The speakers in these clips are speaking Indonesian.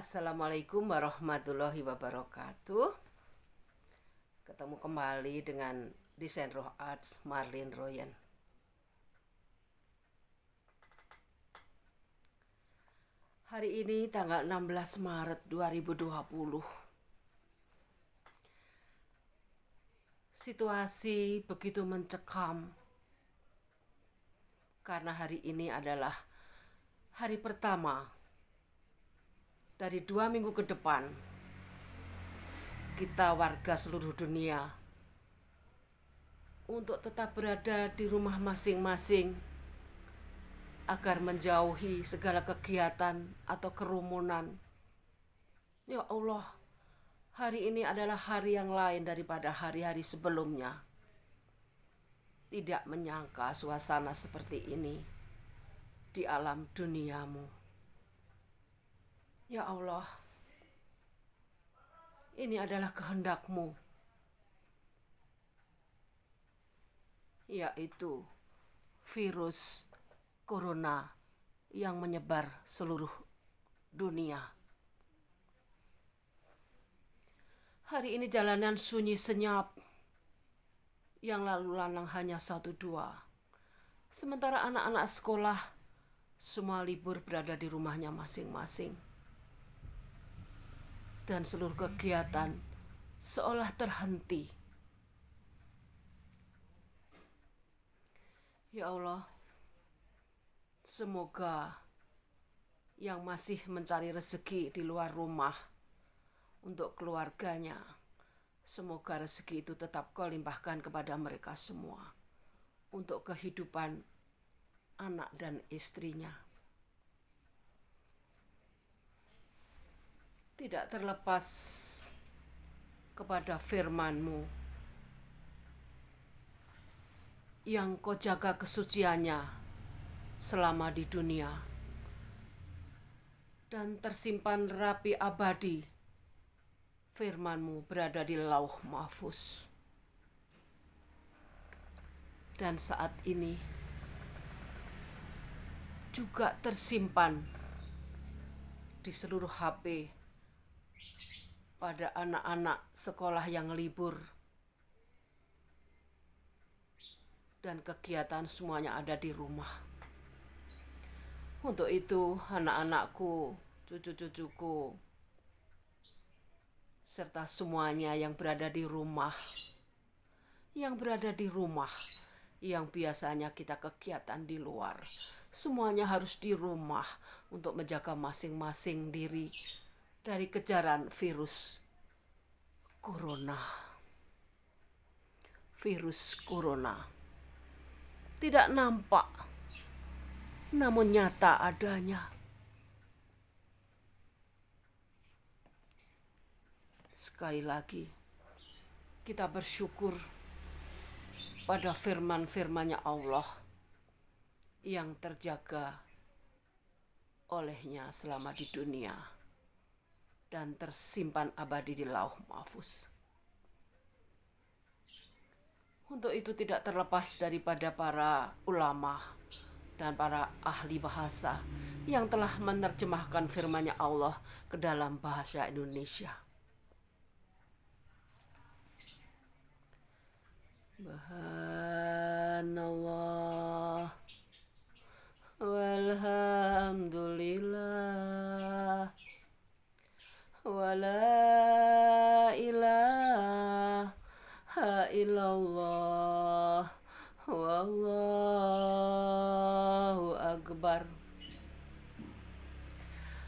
Assalamualaikum warahmatullahi wabarakatuh. Ketemu kembali dengan Desain Roh Arts Marlin Royan. Hari ini tanggal 16 Maret 2020. Situasi begitu mencekam karena hari ini adalah hari pertama dari 2 minggu ke depan kita warga seluruh dunia untuk tetap berada di rumah masing-masing agar menjauhi segala kegiatan atau kerumunan. Ya Allah, hari ini adalah hari yang lain daripada hari-hari sebelumnya. Tidak menyangka suasana seperti ini di alam duniamu. Ya Allah, ini adalah kehendak-Mu, yaitu virus corona yang menyebar seluruh dunia. Hari ini jalanan sunyi senyap, yang lalu lalang hanya 1-2. Sementara anak-anak sekolah semua libur berada di rumahnya masing-masing. Dan seluruh kegiatan seolah terhenti. Ya Allah, semoga yang masih mencari rezeki di luar rumah untuk keluarganya, semoga rezeki itu tetap Kau limpahkan kepada mereka semua untuk kehidupan anak dan istrinya. Tidak terlepas kepada firman-Mu yang Kau jaga kesuciannya selama di dunia dan tersimpan rapi abadi. Firman-Mu berada di Lauh Mahfuz. Dan saat ini juga tersimpan di seluruh HP pada anak-anak sekolah yang libur dan kegiatan semuanya ada di rumah. Untuk itu anak-anakku, cucu-cucuku, serta semuanya yang berada di rumah, yang biasanya kita kegiatan di luar, semuanya harus di rumah untuk menjaga masing-masing diri dari kejaran virus corona. Virus corona tidak nampak, namun nyata adanya. Sekali lagi, kita bersyukur pada firman-firman-Nya Allah yang terjaga olehnya selama di dunia dan tersimpan abadi di Lauh Mahfuz. Untuk itu tidak terlepas daripada para ulama dan para ahli bahasa yang telah menerjemahkan firman-Nya Allah ke dalam bahasa Indonesia. Subhanallah walhamdulillah wala ilaha illallah wallahu akbar.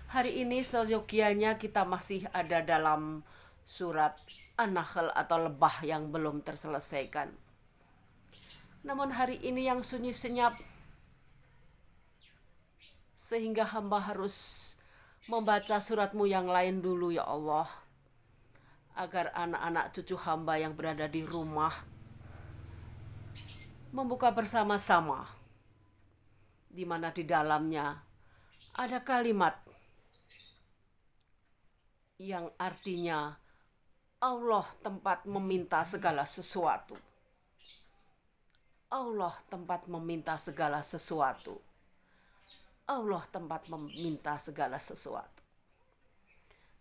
Hari ini seyogianya kita masih ada dalam surat An-Nahl atau lebah yang belum terselesaikan. Namun hari ini yang sunyi senyap, sehingga hamba harus membaca surat-Mu yang lain dulu ya Allah, agar anak-anak cucu hamba yang berada di rumah membuka bersama-sama, di mana di dalamnya ada kalimat yang artinya Allah tempat meminta segala sesuatu. Allah tempat meminta segala sesuatu. Allah tempat meminta segala sesuatu.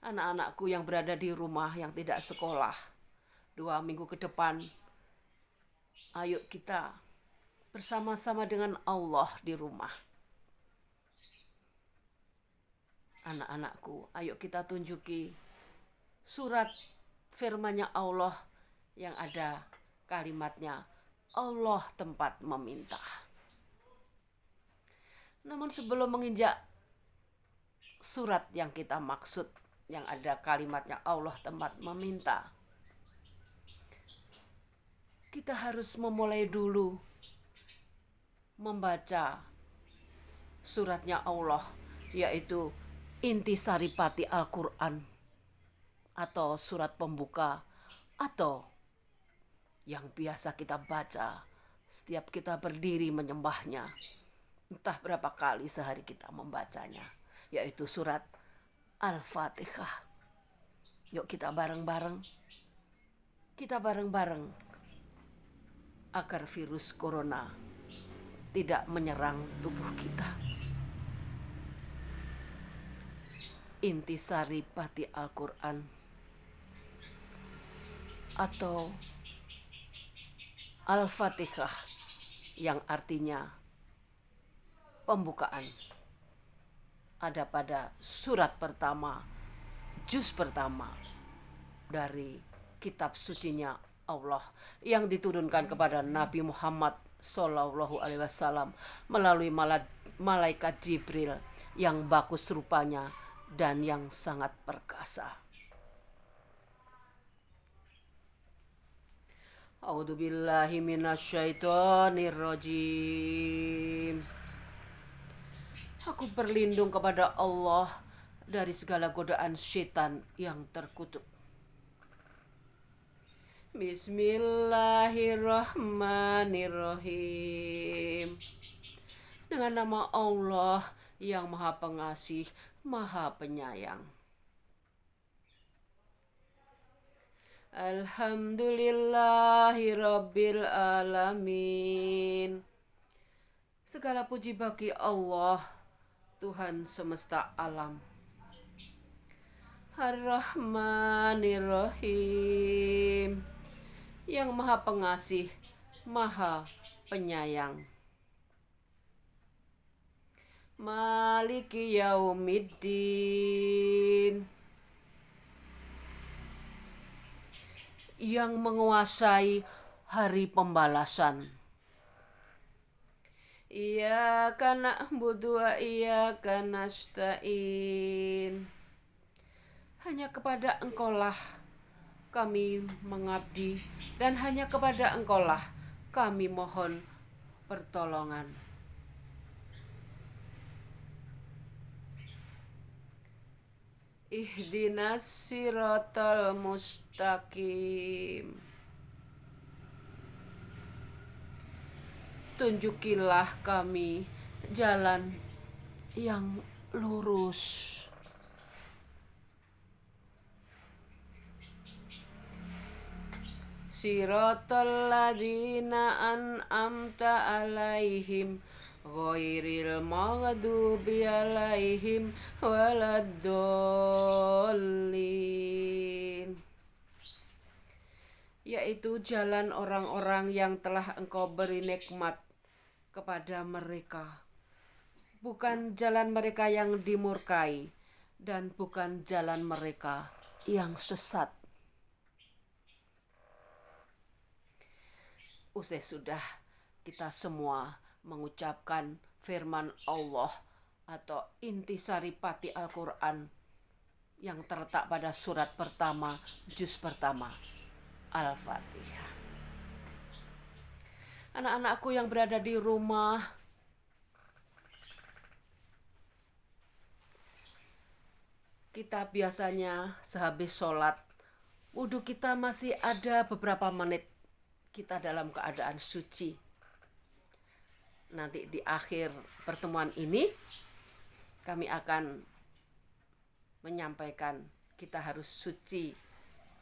Anak-anakku yang berada di rumah yang tidak sekolah, 2 minggu ke depan, ayo kita bersama-sama dengan Allah di rumah. Anak-anakku, ayo kita tunjuki surat firman-Nya Allah yang ada kalimatnya, Allah tempat meminta. Namun sebelum menginjak surat yang kita maksud, yang ada kalimatnya Allah tempat meminta, kita harus memulai dulu membaca suratnya Allah, yaitu intisari pati Al-Quran, atau surat pembuka, atau yang biasa kita baca setiap kita berdiri menyembahnya. Entah berapa kali sehari kita membacanya, yaitu surat Al-Fatihah. Yuk kita bareng-bareng agar virus corona tidak menyerang tubuh kita. Intisari pati Al-Quran atau Al-Fatihah, yang artinya pembukaan, ada pada surat pertama, juz pertama dari kitab sucinya Allah yang diturunkan kepada Nabi Muhammad SAW melalui malaikat Jibril yang bagus rupanya dan yang sangat perkasa. A'udzubillahi minasyaitonirrajim. Aku berlindung kepada Allah dari segala godaan syaitan yang terkutuk. Bismillahirrahmanirrahim. Dengan nama Allah yang Maha Pengasih, Maha Penyayang. Alhamdulillahirabbil alamin. Segala puji bagi Allah, Tuhan semesta alam. Ar-Rahmanir-Rahim, yang Maha Pengasih, Maha Penyayang. Maliki Yaumiddin, yang menguasai hari pembalasan. Iyyaka na'budu wa iyyaka nasta'in. Hanya kepada Engkaulah kami mengabdi, dan hanya kepada Engkaulah kami mohon pertolongan. Ihdinas siratal mustaqim. Tunjukilah kami jalan yang lurus. Siratal ladzina an'amta alaihim ghairil maghdubi alaihim waladdallin. Yaitu jalan orang-orang yang telah Engkau beri nikmat kepada mereka, bukan jalan mereka yang dimurkai, dan bukan jalan mereka yang sesat. Usai sudah kita semua mengucapkan firman Allah atau intisari pati Al-Quran yang terletak pada surat pertama, juz pertama, Al-Fatihah. Anak-anakku yang berada di rumah, kita biasanya sehabis sholat, wudhu kita masih ada beberapa menit kita dalam keadaan suci. Nanti di akhir pertemuan ini kami akan menyampaikan kita harus suci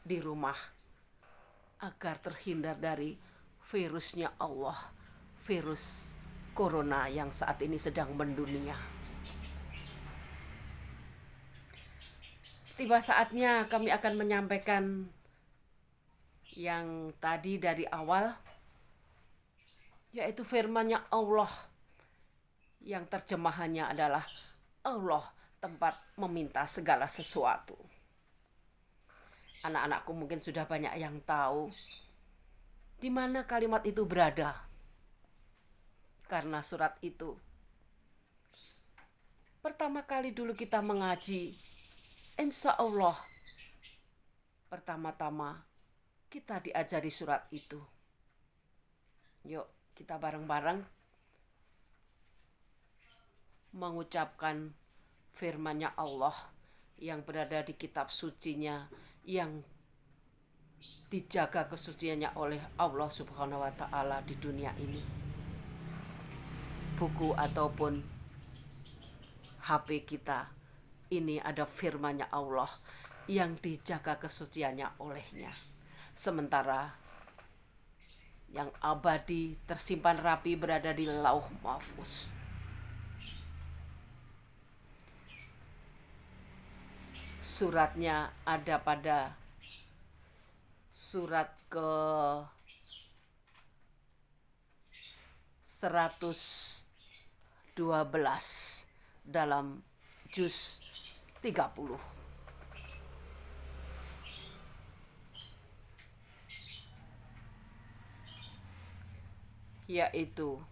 di rumah agar terhindar dari virusnya Allah, virus corona yang saat ini sedang mendunia. Tiba saatnya kami akan menyampaikan yang tadi dari awal, yaitu firman-Nya Allah yang terjemahannya adalah Allah tempat meminta segala sesuatu. Anak-anakku mungkin sudah banyak yang tahu di mana kalimat itu berada. Karena surat itu pertama kali dulu kita mengaji, insya Allah pertama-tama kita diajari surat itu. Yuk kita bareng-bareng mengucapkan firman-Nya Allah yang berada di kitab sucinya, yang dijaga kesuciannya oleh Allah Subhanahu wa Ta'ala di dunia ini. Buku ataupun HP kita ini ada firman-Nya Allah yang dijaga kesuciannya olehnya. Sementara yang abadi tersimpan rapi berada di Lauh Mahfuz. Suratnya ada pada surat ke 112 dalam juz 30. Yaitu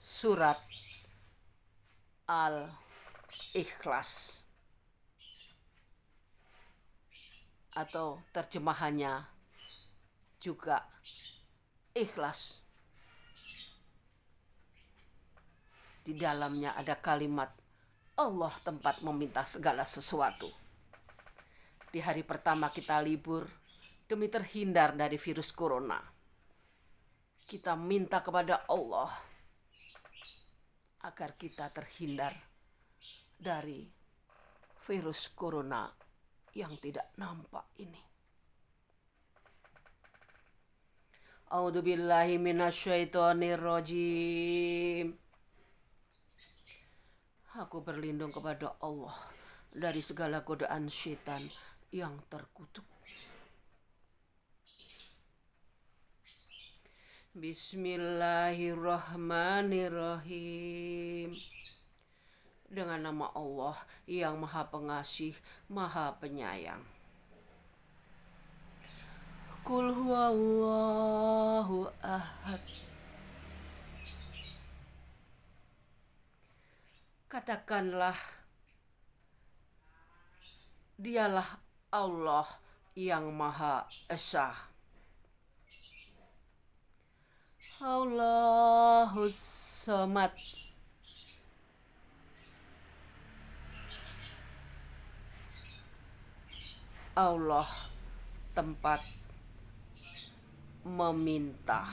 surat Al-Ikhlas, atau terjemahannya juga ikhlas. Di dalamnya ada kalimat Allah tempat meminta segala sesuatu. Di hari pertama kita libur demi terhindar dari virus corona, kita minta kepada Allah agar kita terhindar dari virus corona yang tidak nampak ini. A'udzubillahi minasyaitonirrajim. Aku berlindung kepada Allah dari segala godaan syaitan yang terkutuk. Bismillahirrahmanirrahim. Dengan nama Allah yang Maha Pengasih, Maha Penyayang. Qul huwallahu ahad. Katakanlah, Dialah Allah yang Maha Esa. Allahus Samad. Allah tempat meminta.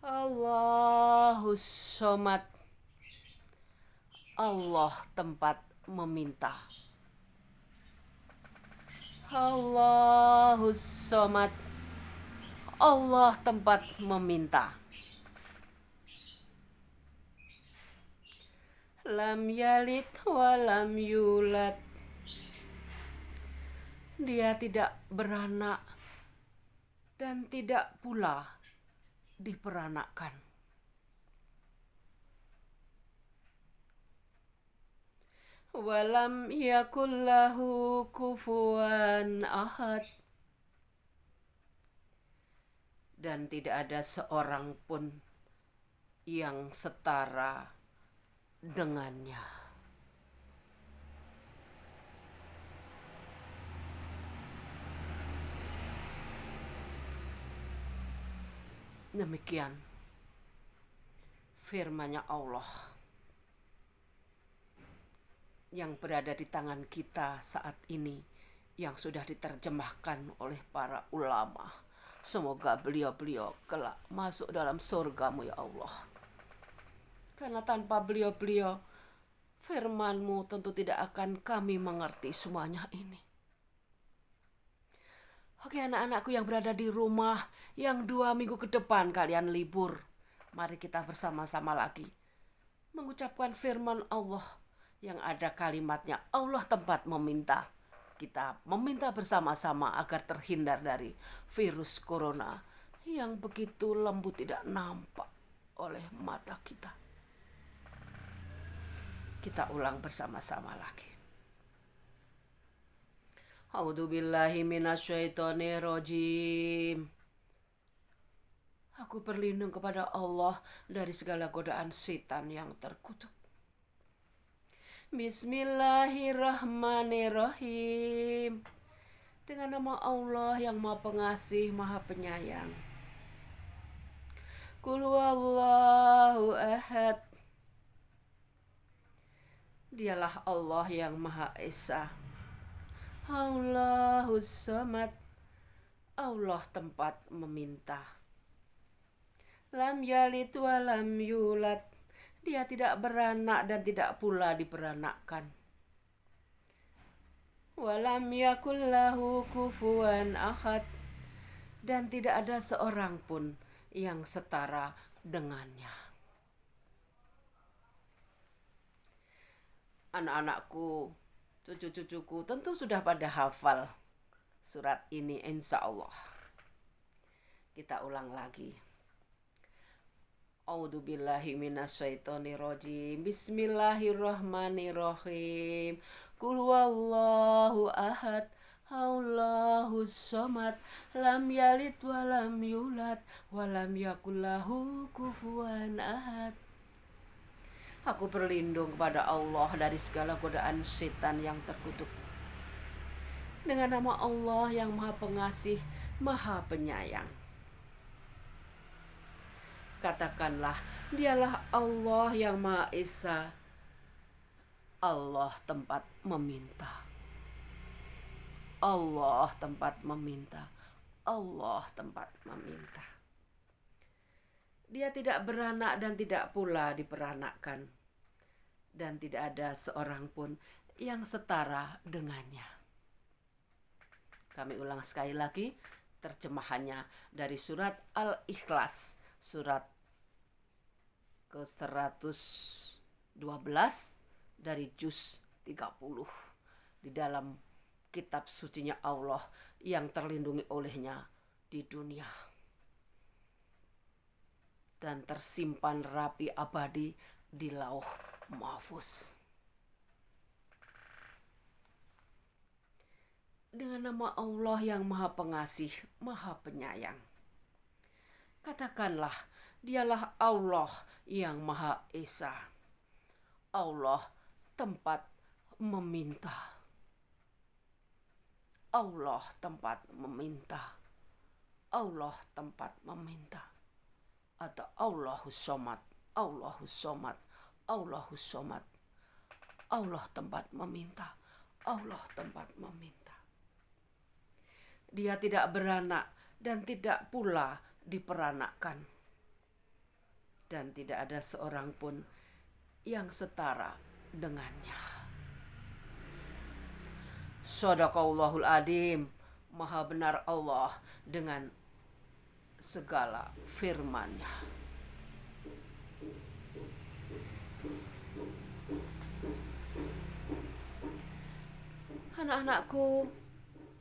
Allahus Samad. Allah tempat meminta. Allahus Samad. Allah tempat meminta. Lam yalid wa lam yulad. Dia tidak beranak dan tidak pula diperanakkan. Walam yakul lahu kufuwan ahad. Dan tidak ada seorang pun yang setara dengannya. Demikian firman-Nya Allah yang berada di tangan kita saat ini, yang sudah diterjemahkan oleh para ulama. Semoga beliau-beliau kelak masuk dalam surga-Mu ya Allah. Karena tanpa beliau-beliau, firman-Mu tentu tidak akan kami mengerti semuanya ini. Oke, anak-anakku yang berada di rumah, yang 2 minggu ke depan kalian libur, mari kita bersama-sama lagi mengucapkan firman Allah yang ada kalimatnya Allah tempat meminta. Kita meminta bersama-sama agar terhindar dari virus corona yang begitu lembut tidak nampak oleh mata kita. Kita ulang bersama-sama lagi. A'udzubillahi minasyaitonirrajim. Aku berlindung kepada Allah dari segala godaan setan yang terkutuk. Bismillahirrahmanirrahim. Dengan nama Allah yang Maha Pengasih, Maha Penyayang. Qul huwallahu ahad. Dialah Allah yang Maha Esa. Allahus Samad. Allah tempat meminta. Lam yalid wa lam yulad. Dia tidak beranak dan tidak pula diperanakkan. Walam yakul lahu kufuwan ahad. Dan tidak ada seorang pun yang setara dengannya. Anak-anakku, cucu-cucuku tentu sudah pada hafal surat ini insya Allah. Kita ulang lagi. A'udzubillahi minasyaitonirrajim. Bismillahirrahmanirrahim. Qul huwallahu ahad. Allahus samad. Lam yalid wa lam yulad wa lam yakul lahu kufuwan ahad. Aku berlindung kepada Allah dari segala godaan setan yang terkutuk. Dengan nama Allah yang Maha Pengasih, Maha Penyayang. Katakanlah, dialah Allah yang Maha Esa. Allah tempat meminta. Allah tempat meminta. Allah tempat meminta. Dia tidak beranak dan tidak pula diperanakkan. Dan tidak ada seorang pun yang setara dengannya. Kami ulang sekali lagi terjemahannya dari surat Al-Ikhlas. Surat ke-112 dari juz 30 di dalam kitab sucinya Allah yang terlindungi olehnya di dunia dan tersimpan rapi abadi di Lauh Mahfuz. Dengan nama Allah yang Maha Pengasih, Maha Penyayang. Katakanlah, dialah Allah yang Maha Esa. Allah tempat meminta. Allah tempat meminta. Allah tempat meminta. Atau Allahus Samad. Allahus Samad. Allahus Samad. Allah tempat meminta. Allah tempat meminta. Dia tidak beranak dan tidak pula diperanakkan. Dan tidak ada seorang pun yang setara dengannya. Shadaqallahul Adzim. Maha benar Allah dengan segala firman-Nya. Anak-anakku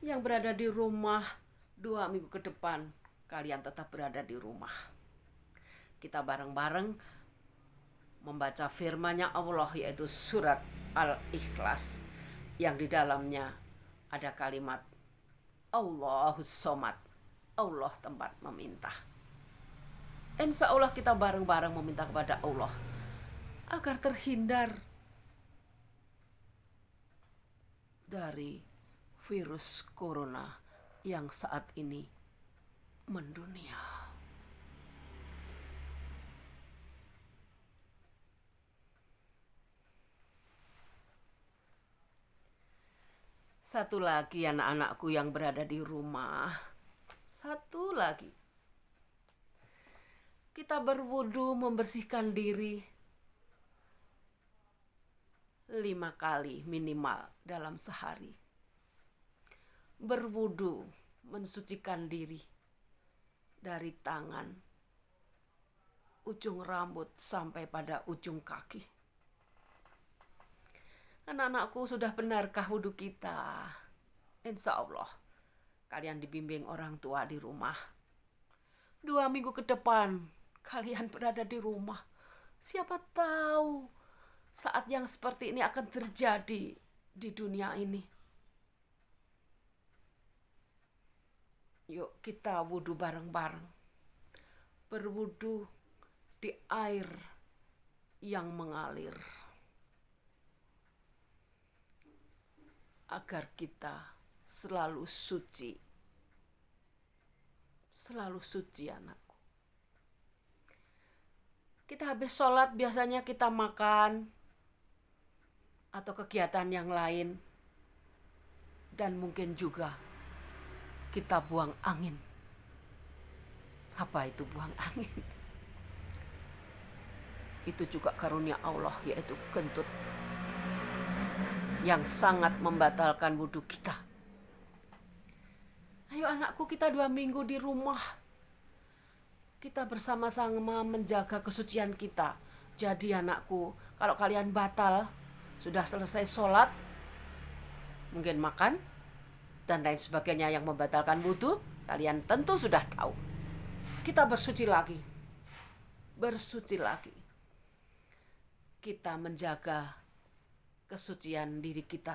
yang berada di rumah 2 minggu ke depan, kalian tetap berada di rumah. Kita bareng-bareng membaca firman-Nya Allah, yaitu surat Al-Ikhlas, yang di dalamnya ada kalimat Allahus Samad. Allah tempat meminta. Insya Allah kita bareng-bareng meminta kepada Allah agar terhindar dari virus corona yang saat ini mendunia. Satu lagi anak-anakku yang berada di rumah. Satu lagi. Kita berwudu membersihkan diri 5 kali minimal dalam sehari. Berwudu mensucikan diri dari tangan, ujung rambut sampai pada ujung kaki. Anak-anakku, sudah benarkah wudhu kita? Insya Allah kalian dibimbing orang tua di rumah. 2 minggu ke depan kalian berada di rumah. Siapa tahu saat yang seperti ini akan terjadi di dunia ini. Yuk kita wudhu bareng-bareng. Berwudhu di air yang mengalir, agar kita selalu suci. Selalu suci, anakku. Kita habis sholat biasanya kita makan atau kegiatan yang lain. Dan mungkin juga kita buang angin. Apa itu buang angin? Itu juga karunia Allah, yaitu kentut, yang sangat membatalkan wudhu kita. Ayo anakku, kita 2 minggu di rumah. Kita bersama-sama menjaga kesucian kita. Jadi anakku, kalau kalian batal, sudah selesai sholat, mungkin makan, dan lain sebagainya yang membatalkan wudhu, kalian tentu sudah tahu. Kita bersuci lagi. Bersuci lagi. Kita menjaga kesucian diri kita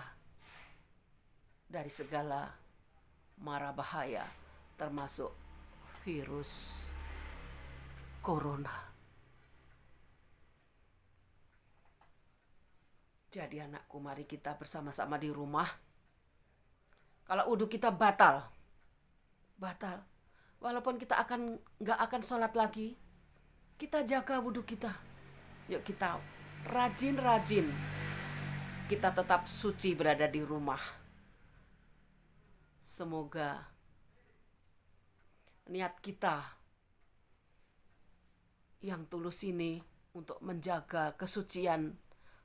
dari segala mara bahaya, termasuk virus corona. Jadi anakku, mari kita bersama-sama di rumah. Kalau wudhu kita batal, walaupun kita nggak akan sholat lagi, kita jaga wudhu kita. Yuk kita rajin-rajin, kita tetap suci berada di rumah. Semoga niat kita yang tulus ini untuk menjaga kesucian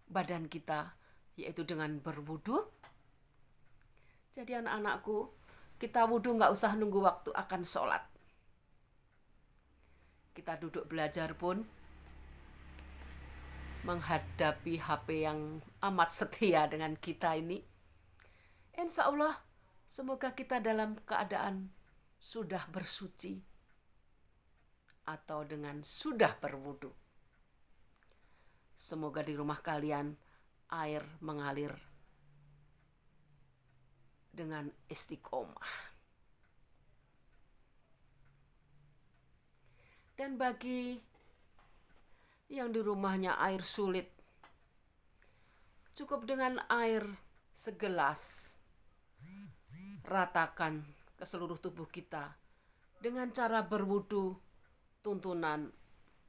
badan kita, yaitu dengan berwudu. Jadi anak-anakku, kita wudu gak usah nunggu waktu akan sholat. Kita duduk belajar pun menghadapi HP yang amat setia dengan kita ini, insya Allah semoga kita dalam keadaan sudah bersuci atau dengan sudah berwudu. Semoga di rumah kalian air mengalir dengan istiqomah. Dan bagi yang di rumahnya air sulit, cukup dengan air segelas, ratakan ke seluruh tubuh kita dengan cara berwudu tuntunan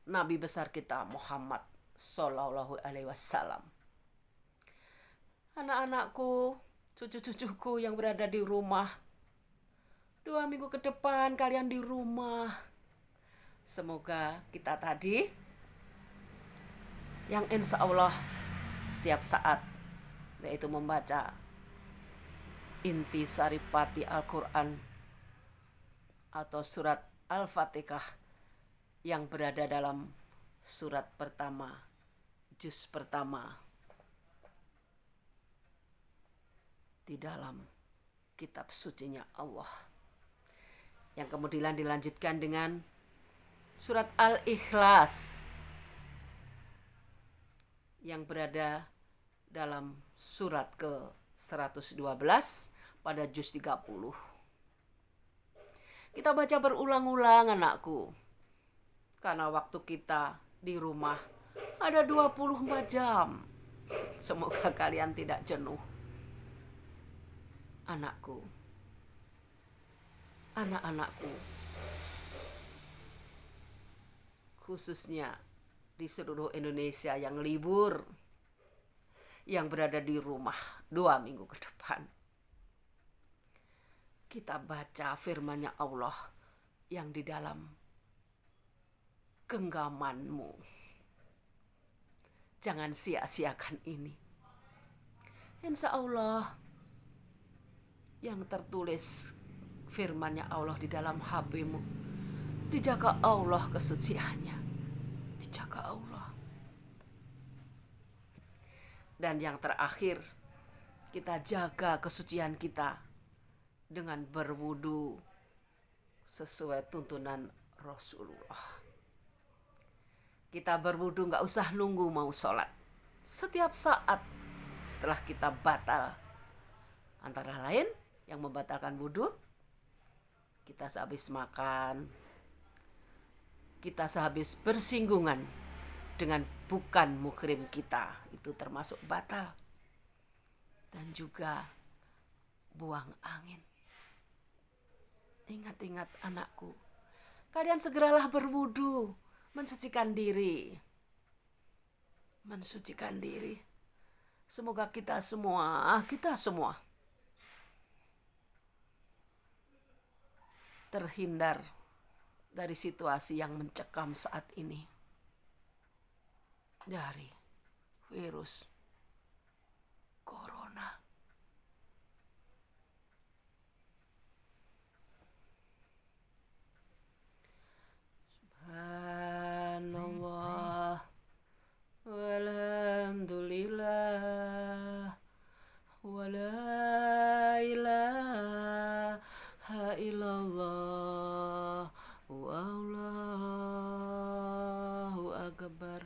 Nabi besar kita Muhammad Sallallahu Alaihi Wasallam. Anak-anakku, cucu-cucuku yang berada di rumah, 2 minggu ke depan kalian di rumah. Semoga kita tadi yang insya Allah setiap saat, yaitu membaca inti saripati Al-Quran atau surat Al-Fatihah yang berada dalam surat pertama, juz pertama di dalam kitab sucinya Allah, yang kemudian dilanjutkan dengan surat Al-Ikhlas yang berada dalam surat ke-112 pada juz 30. Kita baca berulang-ulang anakku, karena waktu kita di rumah ada 24 jam. Semoga kalian tidak jenuh. Anakku, anak-anakku, khususnya di seluruh Indonesia yang libur, yang berada di rumah 2 minggu ke depan, kita baca firman-Nya Allah yang di dalam genggamanmu. Jangan sia-siakan ini. Insya Allah yang tertulis firman-Nya Allah di dalam HP-mu, dijaga Allah kesuciannya. Dan yang terakhir, kita jaga kesucian kita dengan berwudu sesuai tuntunan Rasulullah. Kita berwudu gak usah nunggu mau sholat. Setiap saat setelah kita batal. Antara lain yang membatalkan wudu, kita sehabis makan, kita sehabis bersinggungan dengan bukan muhrim kita, itu termasuk batal. Dan juga buang angin. Ingat-ingat anakku, kalian segeralah berwudu, mensucikan diri. Mensucikan diri. Semoga kita semua terhindar dari situasi yang mencekam saat ini. Dari virus corona. Subhanallah walhamdulillah wala ilaha illallah wallahu akbar.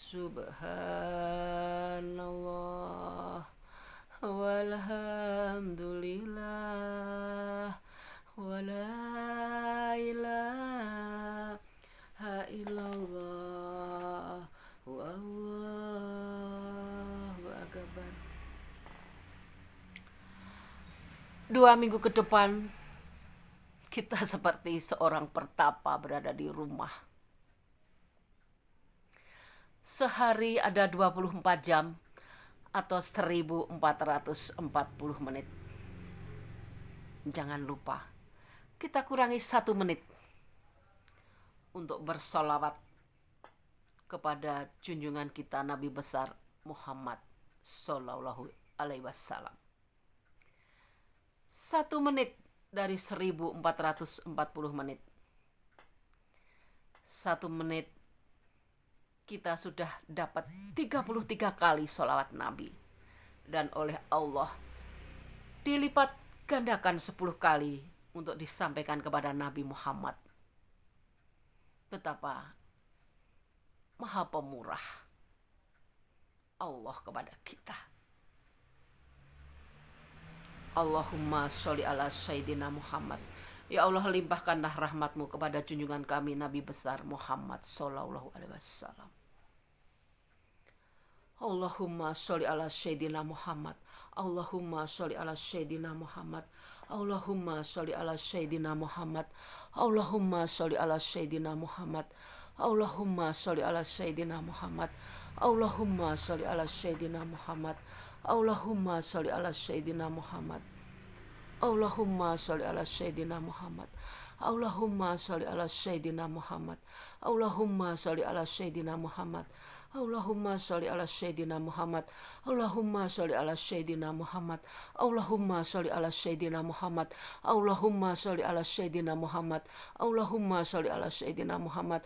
Subhanallah walhamdulillah wala ilaha illallah wallahu akbar. 2 minggu ke depan kita seperti seorang pertapa berada di rumah. Sehari ada 24 jam atau 1440 menit. Jangan lupa, kita kurangi 1 menit untuk bersolawat kepada junjungan kita Nabi besar Muhammad Sallallahu Alaihi Wasallam. 1 menit dari 1440 menit. 1 menit kita sudah dapat 33 kali sholawat Nabi. Dan oleh Allah dilipat gandakan 10 kali untuk disampaikan kepada Nabi Muhammad. Betapa maha pemurah Allah kepada kita. Allahumma sholli ala Sayyidina Muhammad. Ya Allah, limpahkanlah rahmatmu kepada junjungan kami Nabi besar Muhammad Sallallahu Alaihi Wasallam. Allahumma sholli ala Sayyidina Muhammad. Allahumma sholli ala Sayyidina Muhammad. Allahumma sholli ala Sayyidina Muhammad. Allahumma sholli ala Sayyidina Muhammad. Allahumma sholli ala Sayyidina Muhammad. Allahumma sholli ala Sayyidina Muhammad. Allahumma sholli ala Sayyidina Muhammad. Allahumma sholli ala Sayyidina Muhammad. Allahumma sholli ala Sayyidina Muhammad. Allahumma sholli ala Sayyidina Muhammad. Allahumma sholli ala Sayyidina Muhammad. Allahumma sholli ala Sayyidina Muhammad. Allahumma sholli ala Sayyidina Muhammad. Allahumma sholli ala Sayyidina Muhammad. Allahumma sholli ala Sayyidina Muhammad. Allahumma sholli ala Sayyidina Muhammad.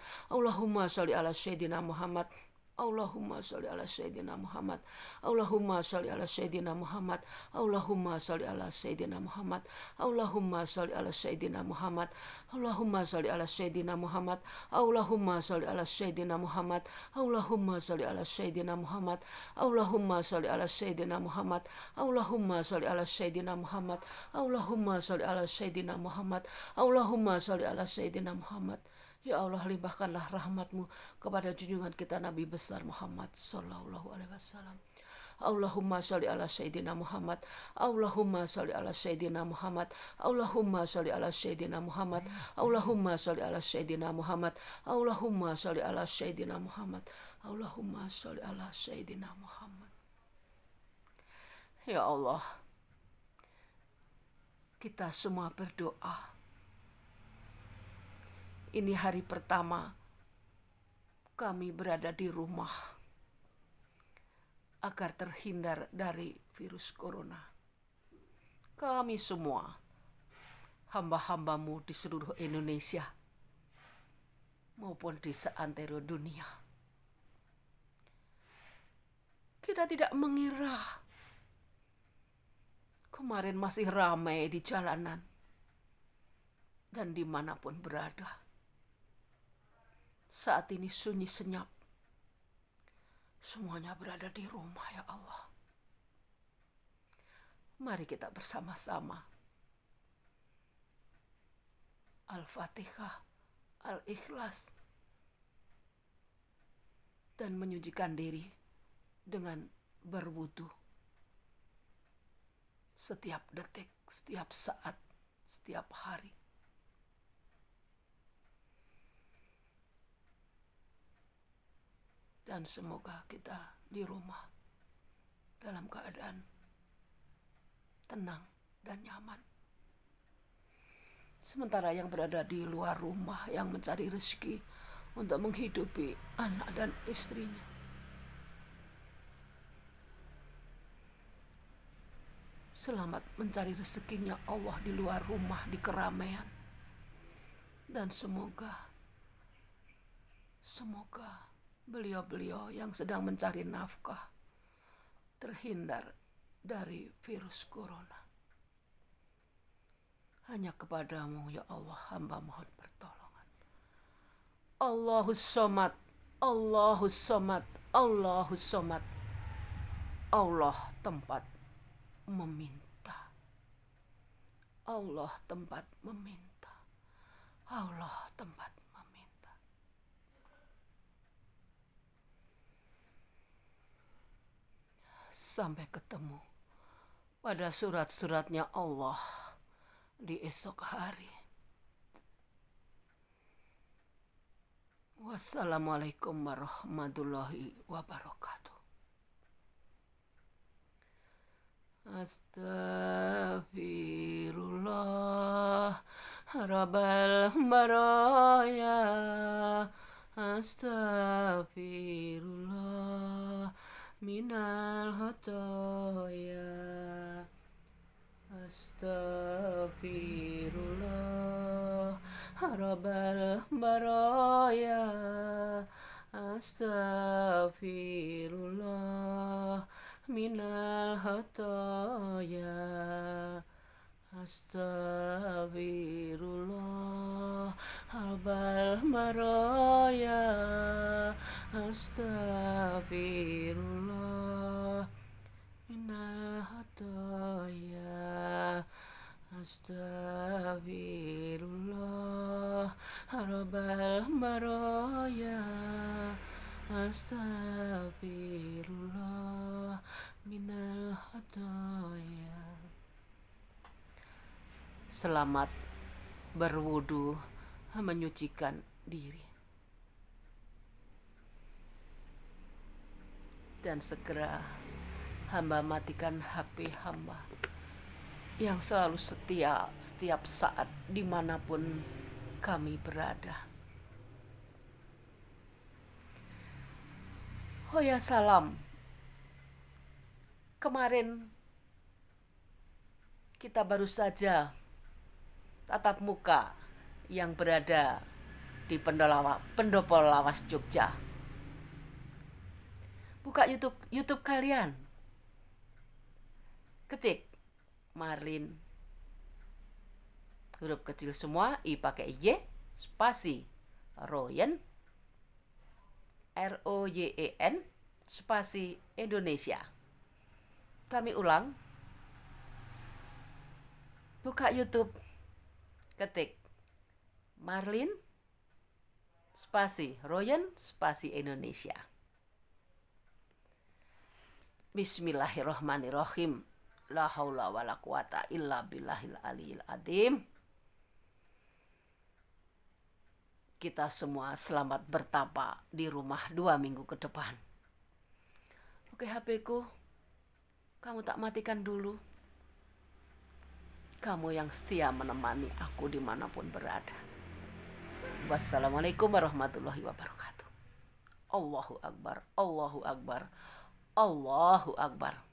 Allahumma sholli ala Sayyidina Muhammad. Allahumma sholli ala Sayyidina Muhammad. Allahumma sholli ala Sayyidina Muhammad. Allahumma sholli ala Sayyidina Muhammad. Allahumma sholli ala Sayyidina Muhammad. Allahumma sholli ala Sayyidina Muhammad. Allahumma sholli ala Sayyidina Muhammad. Allahumma sholli ala Sayyidina Muhammad. Allahumma sholli ala Sayyidina Muhammad. Allahumma sholli ala Sayyidina Muhammad. Allahumma sholli ala Sayyidina Muhammad. Ya Allah, limpahkanlah rahmatmu kepada junjungan kita Nabi besar Muhammad Sallallahu Alaihi Wasallam. Allahumma sholli ala Sayyidina Muhammad. Allahumma sholli ala Sayyidina Muhammad. Allahumma sholli ala Sayyidina Muhammad. Allahumma sholli ala Sayyidina Muhammad. Allahumma sholli ala Sayyidina Muhammad. Allahumma sholli ala Sayyidina Muhammad. Ya Allah, kita semua berdoa. Ini hari pertama kami berada di rumah agar terhindar dari virus corona. Kami semua, hamba-hambamu di seluruh Indonesia maupun di seantero dunia. Kita tidak mengira kemarin masih ramai di jalanan dan dimanapun berada. Saat ini sunyi senyap. Semuanya berada di rumah, ya Allah. Mari kita bersama-sama Al-Fatihah, Al-Ikhlas, dan menyucikan diri dengan berwudu setiap detik, setiap saat, setiap hari. Dan semoga kita di rumah dalam keadaan tenang dan nyaman. Sementara yang berada di luar rumah yang mencari rezeki untuk menghidupi anak dan istrinya, selamat mencari rezekinya Allah di luar rumah, di keramaian. Dan semoga beliau-beliau yang sedang mencari nafkah terhindar dari virus corona. Hanya kepadamu, ya Allah, hamba mohon pertolongan. Allahus Somad, Allahus Somad, Allahus Somad. Allah tempat meminta. Allah tempat meminta. Allah tempat meminta. Sampai ketemu pada surat-suratnya Allah di esok hari. Wassalamualaikum warahmatullahi wabarakatuh. Astaghfirullah Rabbal baraya. Astaghfirullah minal khotoya. Astaghfirullah Rabbal baraya. Astaghfirullah minal khotoya. Astaghfirullah Rabbal baraya. Astaghfirullah minal khotoya. Astaghfirullah Rabbal baraya. Astaghfirullah minal khotoya. Selamat berwudu, menyucikan diri. Dan segera hamba matikan HP hamba yang selalu setia setiap saat dimanapun kami berada. Oh ya, salam. Kemarin kita baru saja tatap muka yang berada di Pendopo Lawas Jogja. Buka YouTube kalian. Ketik Marlin, huruf kecil semua, I pakai Y, spasi Royen, ROYEN, spasi Indonesia. Kami ulang. Buka YouTube, ketik Marlin, spasi Royen, spasi Indonesia. Bismillahirrahmanirrahim. La haula wala quwata illa billahil aliyil azim. Kita semua selamat bertapa di rumah 2 minggu ke depan. Oke, HP-ku, kamu tak matikan dulu. Kamu yang setia menemani aku dimanapun berada. Wassalamualaikum warahmatullahi wabarakatuh. Allahu Akbar, Allahu Akbar, Allahu Akbar.